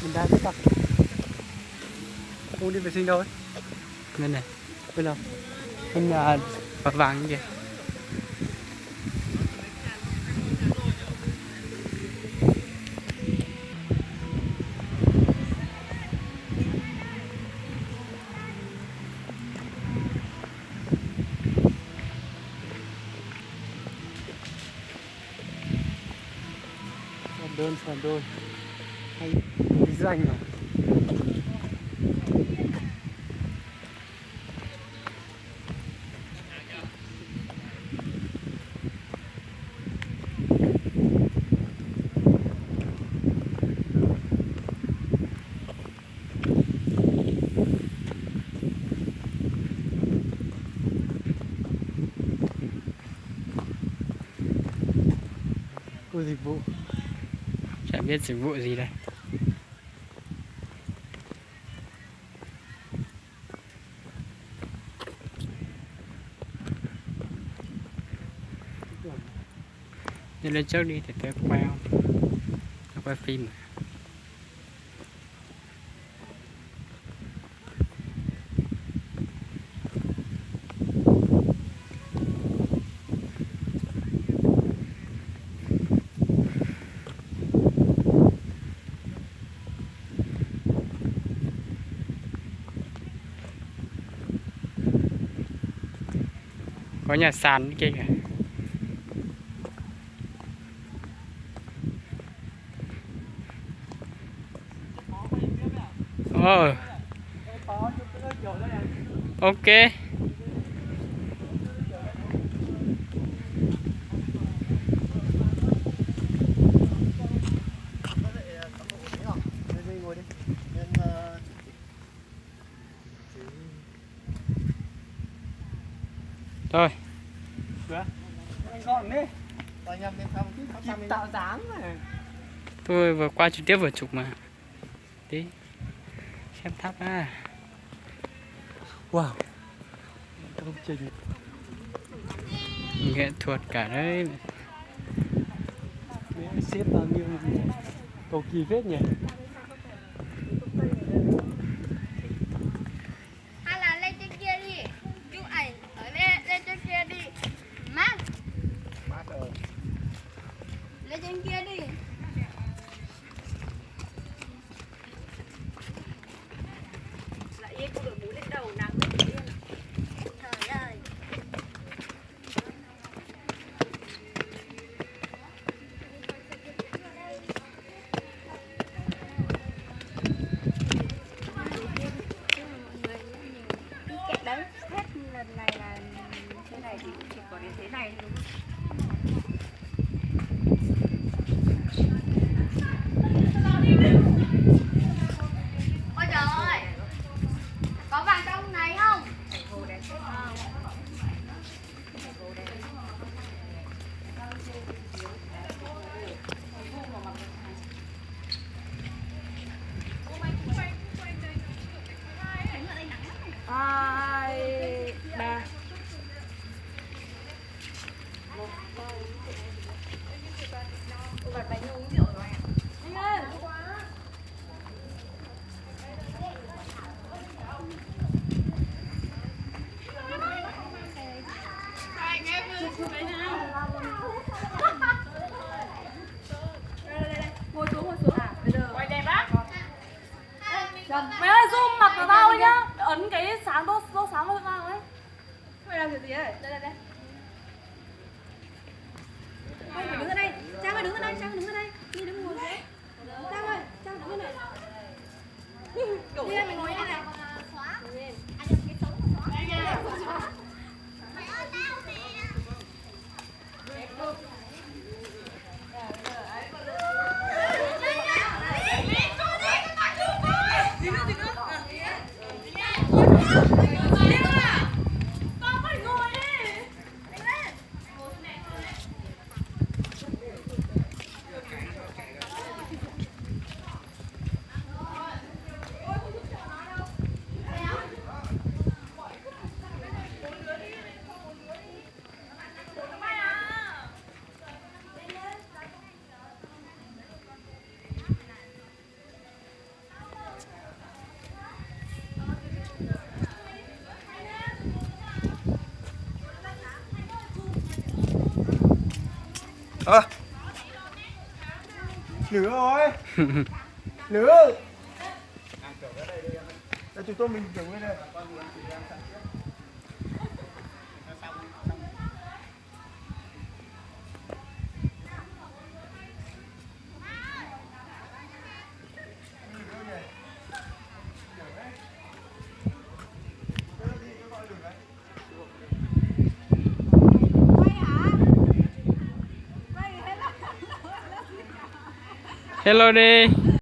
Mình đang rất tắc. Không đi vệ sinh đâu ấy. Bên này. Bên nào? Bên vật vàng như kìa. Sàn đôi hay bí danh à? Cô dịch vụ. Chả biết dịch vụ gì đây. Đi lên trước đi để tôi quay không? Tôi quay phim. Có nhà sàn kia kìa. Ok. Thôi. Gọn đi. Kịp tạo dáng này. Tôi vừa qua trực tiếp vừa chụp mà. Tí. Xem tháp à. Wow. Công trình Nghệ thuật cả đấy. mẹ xếp bao nhiêu cầu kỳ phết nhỉ. Hay là lên trên kia đi, chụp ảnh ở lên trên kia đi. Mát rồi. Lên trên kia đi. Lại yên cô đội mũ lên đầu nắng lên yên. Trời ơi. Đấy, hết lần này là thế này thì chỉ có đến thế này đúng không? Ôi trời ơi, có vàng trong này không? Hai, ba. Bạn bánh uống rượu rồi anh ơi. Anh em ơi, đấy nào. Ngồi xuống à, bây giờ quay đẹp á. Mày ơi, zoom mặt của tao ấy nhá. Ấn cái sáng tô sáng vào tao ấy. Mày làm kiểu gì ấy? Đây. Mày phải đứng ở đây. Trang ơi, đứng ở đây, Đi đứng ngồi xuống. Trang ơi, Trang đứng ở đây. Đi đây, mày ngồi đây này. Anh được cái sống của xóa. Mày ơi, tao nè. Lửa rồi. Lửa. Để chúng tôi mình dừng lên đây. Hello đi.